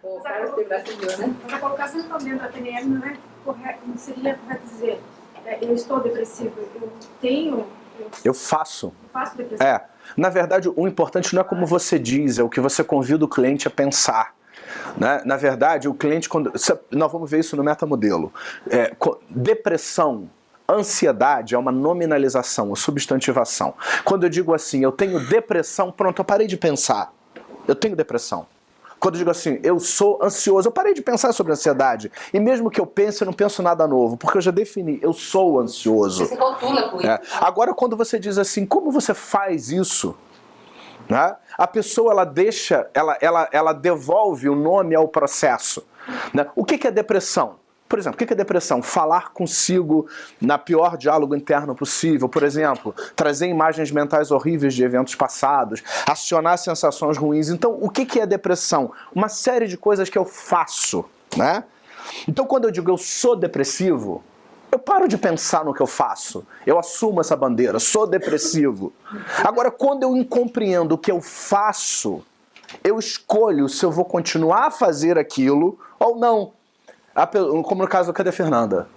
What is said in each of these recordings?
O cara tem brasileiro, né? Mas a colocação dentro da PNL não é correto, não seria correto dizer eu estou depressivo, eu faço depressivo. Na verdade, o importante não é como você diz, é o que você convida o cliente a pensar. Né? Na verdade, o cliente, nós vamos ver isso no metamodelo. Depressão, ansiedade é uma nominalização, uma substantivação. Quando eu digo assim, eu tenho depressão, pronto, eu parei de pensar. Eu tenho depressão. Quando eu digo assim, eu sou ansioso, eu parei de pensar sobre ansiedade. E mesmo que eu pense, eu não penso nada novo, porque eu já defini, eu sou ansioso. Você se rotula com isso. Agora, quando você diz assim, como você faz isso? Né? A pessoa, ela devolve o nome ao processo. Né? O que é depressão? Por exemplo, o que é depressão? Falar consigo na pior diálogo interno possível. Por exemplo, trazer imagens mentais horríveis de eventos passados, acionar sensações ruins. Então, o que é depressão? Uma série de coisas que eu faço. Né? Então, quando eu digo eu sou depressivo, eu paro de pensar no que eu faço. Eu assumo essa bandeira, sou depressivo. Agora, quando eu compreendo o que eu faço, eu escolho se eu vou continuar a fazer aquilo ou não. Como no caso da Cadê Fernanda,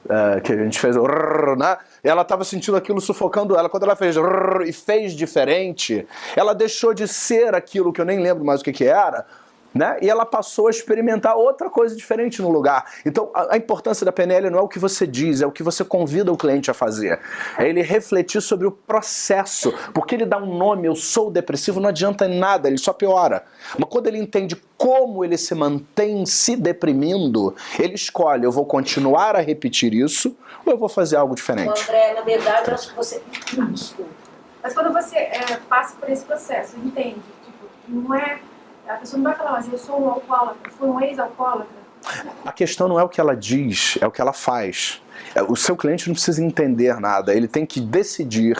que a gente fez o rrr, né? Ela estava sentindo aquilo sufocando ela. Quando ela fez rrr, e fez diferente, ela deixou de ser aquilo que eu nem lembro mais o que era, né? E ela passou a experimentar outra coisa diferente no lugar. Então, a importância da PNL não é o que você diz, é o que você convida o cliente a fazer. É ele refletir sobre o processo. Porque ele dá um nome, eu sou depressivo, não adianta em nada, ele só piora. Mas quando ele entende como ele se mantém se deprimindo, ele escolhe, eu vou continuar a repetir isso ou eu vou fazer algo diferente. André, na verdade, eu acho que você... Desculpa. Mas quando você passa por esse processo, entende? Tipo, não é... A pessoa não vai falar assim, eu sou um alcoólatra, eu sou um ex-alcoólatra. A questão não é o que ela diz, é o que ela faz. O seu cliente não precisa entender nada, ele tem que decidir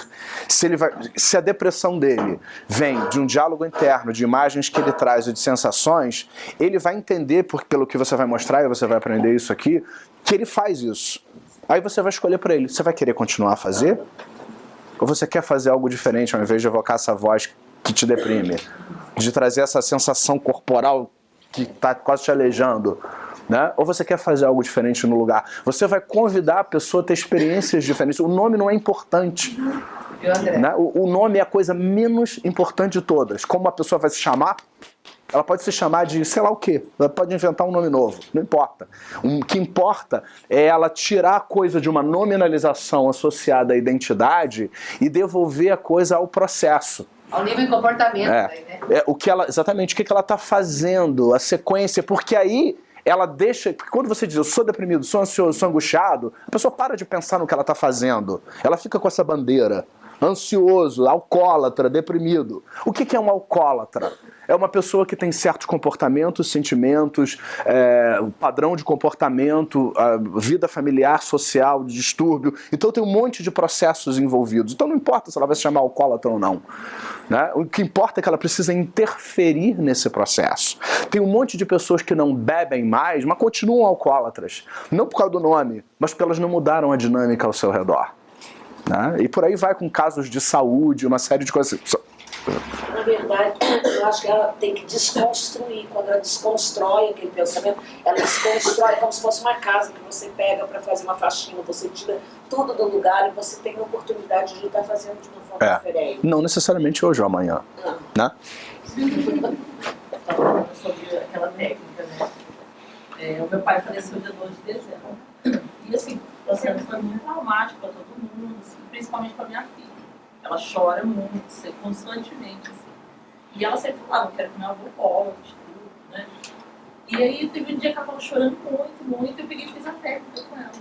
se a depressão dele vem de um diálogo interno, de imagens que ele traz e de sensações, ele vai entender, pelo que você vai mostrar, e você vai aprender isso aqui, que ele faz isso. Aí você vai escolher para ele, você vai querer continuar a fazer? Ou você quer fazer algo diferente ao invés de evocar essa voz que te deprime? De trazer essa sensação corporal que está quase te aleijando, né? Ou você quer fazer algo diferente no lugar? Você vai convidar a pessoa a ter experiências diferentes. O nome não é importante. Né? O nome é a coisa menos importante de todas. Como a pessoa vai se chamar, ela pode se chamar de sei lá o quê. Ela pode inventar um nome novo. Não importa. O que importa é ela tirar a coisa de uma nominalização associada à identidade e devolver a coisa ao processo. Ao nível de comportamento. Exatamente, o que ela está fazendo, a sequência, porque aí ela deixa... Porque quando você diz, eu sou deprimido, sou ansioso, sou angustiado, a pessoa para de pensar no que ela está fazendo. Ela fica com essa bandeira. Ansioso, alcoólatra, deprimido. O que é um alcoólatra? É uma pessoa que tem certos comportamentos, sentimentos, padrão de comportamento, vida familiar, social, de distúrbio. Então tem um monte de processos envolvidos. Então não importa se ela vai se chamar alcoólatra ou não. Né? O que importa é que ela precisa interferir nesse processo. Tem um monte de pessoas que não bebem mais, mas continuam alcoólatras. Não por causa do nome, mas porque elas não mudaram a dinâmica ao seu redor. Né? E por aí vai com casos de saúde, uma série de coisas. Na verdade, eu acho que ela tem que desconstruir. Quando ela desconstrói aquele pensamento, ela desconstrói como se fosse uma casa que você pega para fazer uma faxina, você tira tudo do lugar e você tem a oportunidade de estar fazendo de uma forma diferente. Não necessariamente hoje ou amanhã. Né? Sobre aquela técnica, né? O meu pai faleceu dia 2 de dezembro. E assim, o processo foi muito traumático para todo mundo, assim, principalmente para minha filha. Ela chora muito, constantemente, assim. E ela sempre falava, eu quero que meu avô volte, tudo, né? E aí teve um dia que ela estava chorando muito, muito, e eu peguei e fiz a técnica com ela.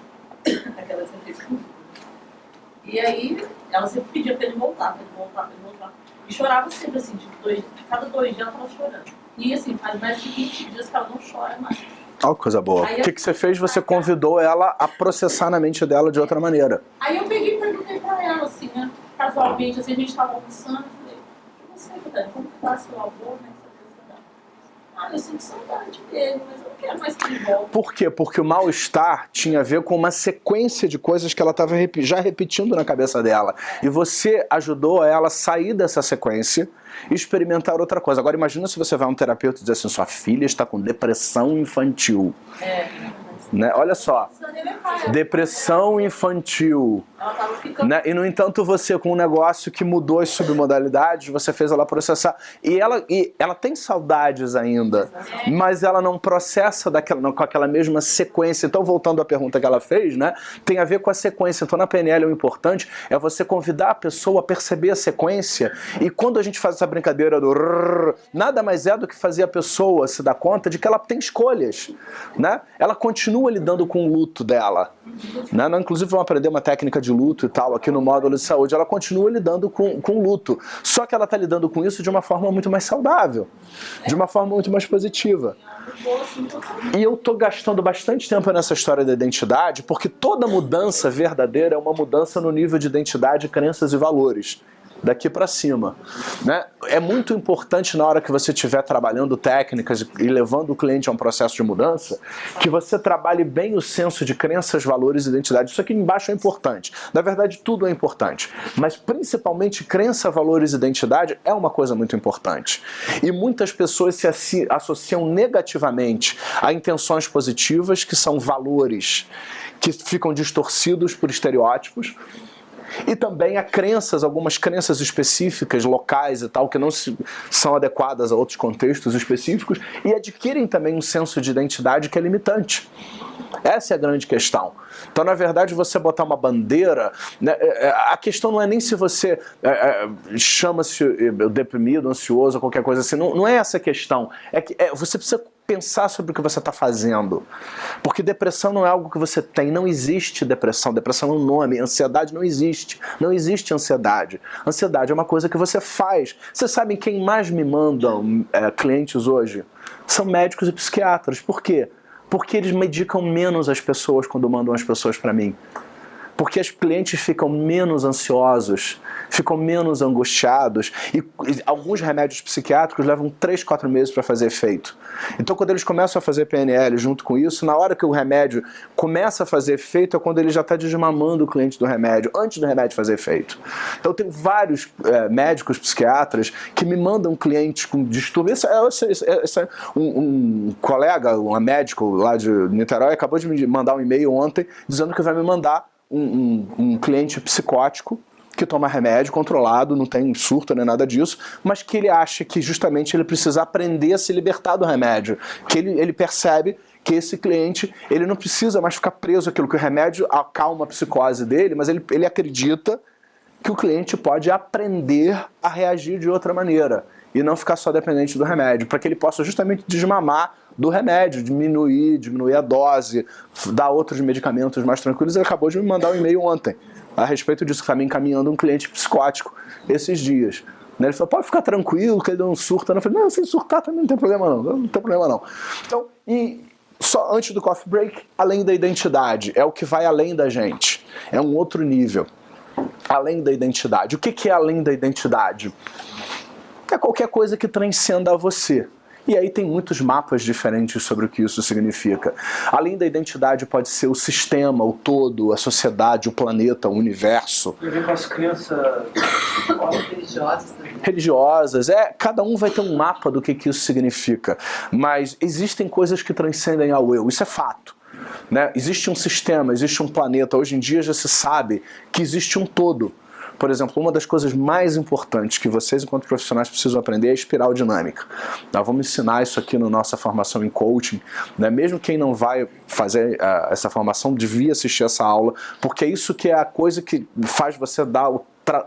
Aquela que você fez comigo. E aí ela sempre pedia para ele voltar, para ele voltar, para ele voltar. E chorava sempre, assim, tipo, cada 2 dias ela estava chorando. E assim, faz mais de 20 dias que ela não chora mais. Olha que coisa boa. O que você fez? Você convidou ela a processar na mente dela de outra maneira. Aí eu peguei e perguntei pra ela, assim, né? Casualmente, assim, a gente tava almoçando, eu falei, você, Dani, como que tá seu avô, né? olha, eu sinto saudade dele, mas eu não quero mais que ele volte. Por quê? Porque o mal-estar tinha a ver com uma sequência de coisas que ela estava já repetindo na cabeça dela. E você ajudou ela a sair dessa sequência e experimentar outra coisa. Agora imagina se você vai a um terapeuta e diz assim, sua filha está com depressão infantil. Né? Olha só, depressão infantil, né? E no entanto você com um negócio que mudou as submodalidades, você fez ela processar, e ela tem saudades ainda, mas ela não processa com aquela mesma sequência. Então voltando à pergunta que ela fez, né? Tem a ver com a sequência. Então na PNL o importante é você convidar a pessoa a perceber a sequência, e quando a gente faz essa brincadeira do nada mais é do que fazer a pessoa se dar conta de que ela tem escolhas, né? Ela continua lidando com o luto dela, né? Nós, inclusive, vamos aprender uma técnica de luto e tal aqui no módulo de saúde. Ela continua lidando com o luto, só que ela está lidando com isso de uma forma muito mais saudável, de uma forma muito mais positiva. E eu estou gastando bastante tempo nessa história da identidade, porque toda mudança verdadeira é uma mudança no nível de identidade, crenças e valores. Daqui para cima, né? É muito importante na hora que você estiver trabalhando técnicas e levando o cliente a um processo de mudança, que você trabalhe bem o senso de crenças, valores e identidade. Isso aqui embaixo é importante. Na verdade, tudo é importante. Mas principalmente crença, valores e identidade é uma coisa muito importante. E muitas pessoas se associam negativamente a intenções positivas, que são valores que ficam distorcidos por estereótipos, e também a crenças, algumas crenças específicas, locais e tal, que não são adequadas a outros contextos específicos, e adquirem também um senso de identidade que é limitante. Essa é a grande questão. Então, na verdade, você botar uma bandeira, né, a questão não é nem se você chama-se deprimido, ansioso, qualquer coisa assim, não é essa a questão. É que você precisa pensar sobre o que você está fazendo. Porque depressão não é algo que você tem, não existe depressão. Depressão é um nome, ansiedade não existe. Não existe ansiedade. Ansiedade é uma coisa que você faz. Vocês sabem quem mais me mandam clientes hoje? São médicos e psiquiatras. Por quê? Porque eles medicam menos as pessoas quando mandam as pessoas para mim. Porque os clientes ficam menos ansiosos, ficam menos angustiados, e alguns remédios psiquiátricos levam 3, 4 meses para fazer efeito. Então quando eles começam a fazer PNL junto com isso, na hora que o remédio começa a fazer efeito é quando ele já está desmamando o cliente do remédio, antes do remédio fazer efeito. Então tem vários médicos, psiquiatras, que me mandam clientes com distúrbio. Um colega, um médico lá de Niterói, acabou de me mandar um e-mail ontem, dizendo que vai me mandar um cliente psicótico que toma remédio controlado, não tem surto nem nada disso, mas que ele acha que justamente ele precisa aprender a se libertar do remédio, que ele percebe que esse cliente ele não precisa mais ficar preso àquilo, que o remédio acalma a psicose dele, mas ele acredita que o cliente pode aprender a reagir de outra maneira e não ficar só dependente do remédio, para que ele possa justamente desmamar do remédio, diminuir a dose, dar outros medicamentos mais tranquilos. Ele acabou de me mandar um e-mail ontem a respeito disso, que está me encaminhando um cliente psicótico esses dias. Ele falou, pode ficar tranquilo, que ele deu um surto. Eu falei, não, sem surtar também não tem problema não tem problema não. Então, e só antes do coffee break, além da identidade, é o que vai além da gente, é um outro nível, além da identidade. O que é além da identidade? É qualquer coisa que transcenda a você. E aí tem muitos mapas diferentes sobre o que isso significa. Além da identidade pode ser o sistema, o todo, a sociedade, o planeta, o universo. Tem a ver com as crenças religiosas também. Religiosas, cada um vai ter um mapa do que isso significa. Mas existem coisas que transcendem ao eu, isso é fato. Né? Existe um sistema, existe um planeta. Hoje em dia já se sabe que existe um todo. Por exemplo, uma das coisas mais importantes que vocês, enquanto profissionais, precisam aprender é a espiral dinâmica. Nós vamos ensinar isso aqui na nossa formação em coaching. Né? Mesmo quem não vai fazer essa formação, devia assistir essa aula, porque é isso que é a coisa que faz você dar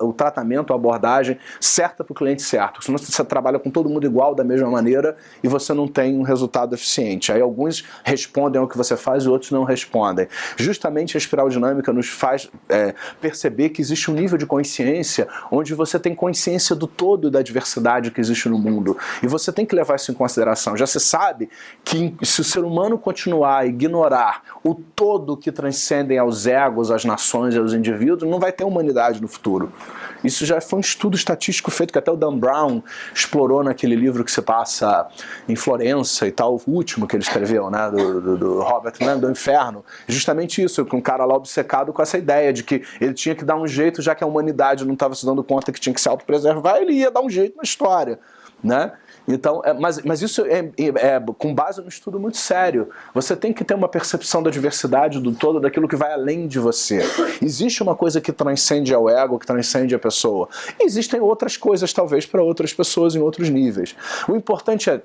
o tratamento, a abordagem certa para o cliente certo. Senão você trabalha com todo mundo igual, da mesma maneira, e você não tem um resultado eficiente. Aí alguns respondem ao que você faz e outros não respondem. Justamente a espiral dinâmica nos faz perceber que existe um nível de consciência onde você tem consciência do todo e da diversidade que existe no mundo. E você tem que levar isso em consideração. Já se sabe que se o ser humano continuar a ignorar o todo que transcendem aos egos, às nações e aos indivíduos, não vai ter humanidade no futuro. tudo. Isso já foi um estudo estatístico feito que até o Dan Brown explorou naquele livro que se passa em Florença e tal, o último que ele escreveu, né, do Robert Lang, do Inferno. Justamente isso, com um cara lá obcecado com essa ideia de que ele tinha que dar um jeito, já que a humanidade não estava se dando conta que tinha que se autopreservar, ele ia dar um jeito na história, né? Então, mas isso é com base num estudo muito sério. Você tem que ter uma percepção da diversidade do todo, daquilo que vai além de você. Existe uma coisa que transcende ao ego, que transcende a pessoa. E existem outras coisas, talvez, para outras pessoas em outros níveis. O importante é,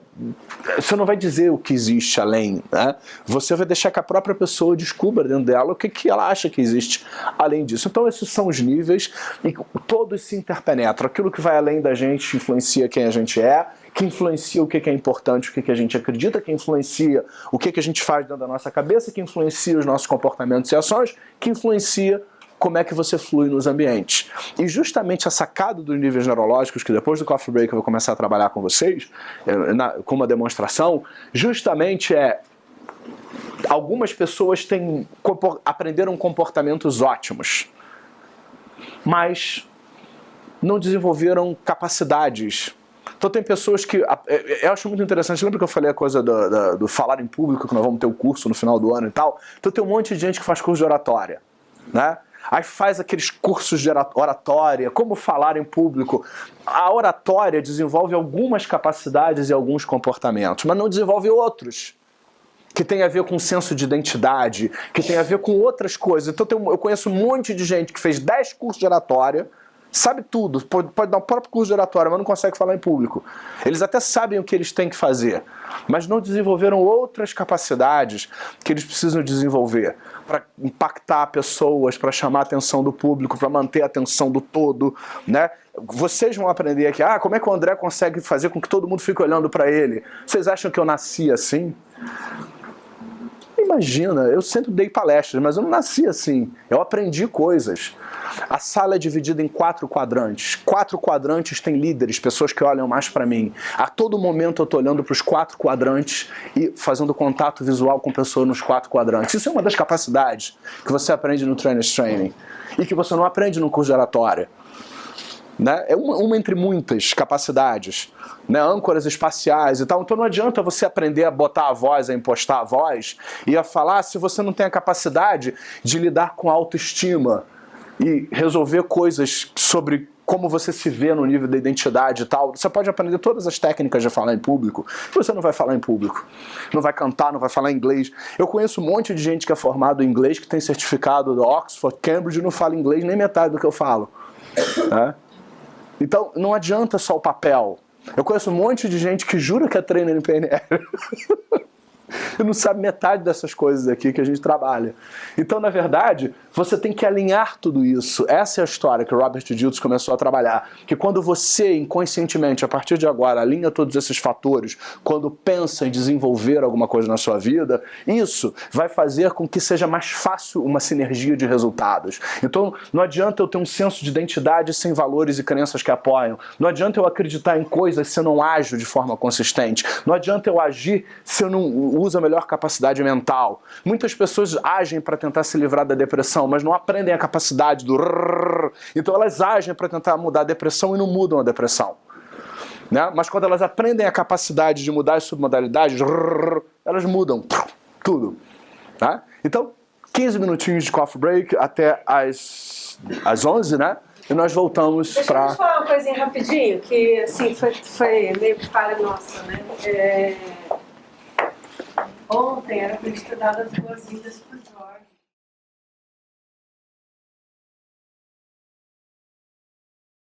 você não vai dizer o que existe além, né? Você vai deixar que a própria pessoa descubra dentro dela o que ela acha que existe além disso. Então, esses são os níveis e todos se interpenetram. Aquilo que vai além da gente influencia quem a gente é, que influencia o que é importante, o que a gente acredita, que influencia o que a gente faz dentro da nossa cabeça, que influencia os nossos comportamentos e ações, que influencia como é que você flui nos ambientes. E justamente a sacada dos níveis neurológicos, que depois do Coffee Break eu vou começar a trabalhar com vocês, com uma demonstração, justamente algumas pessoas aprenderam comportamentos ótimos, mas não desenvolveram capacidades. Então tem pessoas que... Eu acho muito interessante, lembra que eu falei a coisa do falar em público, que nós vamos ter o curso no final do ano e tal? Então tem um monte de gente que faz curso de oratória, né? Aí faz aqueles cursos de oratória, como falar em público. A oratória desenvolve algumas capacidades e alguns comportamentos, mas não desenvolve outros, que tem a ver com senso de identidade, que tem a ver com outras coisas. Então eu conheço um monte de gente que fez 10 cursos de oratória, sabe tudo, pode dar o próprio curso de oratória, mas não consegue falar em público. Eles até sabem o que eles têm que fazer, mas não desenvolveram outras capacidades que eles precisam desenvolver para impactar pessoas, para chamar a atenção do público, para manter a atenção do todo, né? Vocês vão aprender aqui, como é que o André consegue fazer com que todo mundo fique olhando para ele? Vocês acham que eu nasci assim? Imagina, eu sempre dei palestras, mas eu não nasci assim. Eu aprendi coisas. A sala é dividida em 4 quadrantes. 4 quadrantes têm líderes, pessoas que olham mais para mim. A todo momento eu estou olhando para os 4 quadrantes e fazendo contato visual com pessoas nos 4 quadrantes. Isso é uma das capacidades que você aprende no Trainers Training e que você não aprende no curso de oratória. Né? É uma entre muitas capacidades, né? Âncoras espaciais e tal. Então não adianta você aprender a botar a voz, a impostar a voz e a falar se você não tem a capacidade de lidar com autoestima e resolver coisas sobre como você se vê no nível da identidade e tal. Você pode aprender todas as técnicas de falar em público, você não vai falar em público, não vai cantar, não vai falar inglês. Eu conheço um monte de gente que é formado em inglês, que tem certificado do Oxford, Cambridge, e não fala inglês nem metade do que eu falo, né? Então, não adianta só o papel. Eu conheço um monte de gente que jura que é trainer em PNL e não sabe metade dessas coisas aqui que a gente trabalha. Então, na verdade, você tem que alinhar tudo isso. Essa é a história que o Robert Dilts começou a trabalhar. Que quando você, inconscientemente, a partir de agora, alinha todos esses fatores, quando pensa em desenvolver alguma coisa na sua vida, isso vai fazer com que seja mais fácil uma sinergia de resultados. Então, não adianta eu ter um senso de identidade sem valores e crenças que apoiam. Não adianta eu acreditar em coisas se eu não ajo de forma consistente. Não adianta eu agir se eu não uso a melhor capacidade mental. Muitas pessoas agem para tentar se livrar da depressão, mas não aprendem a capacidade do rrr. Então elas agem para tentar mudar a depressão e não mudam a depressão, né? Mas quando elas aprendem a capacidade de mudar as submodalidades, rrr, elas mudam tudo, tá? Então, 15 minutinhos de coffee break até às 11, né? E nós voltamos para... Deixa eu falar uma coisinha rapidinho, que assim, foi meio que falha nossa, né? Ontem era para eu ter dado as boas-vindas para o Jorge.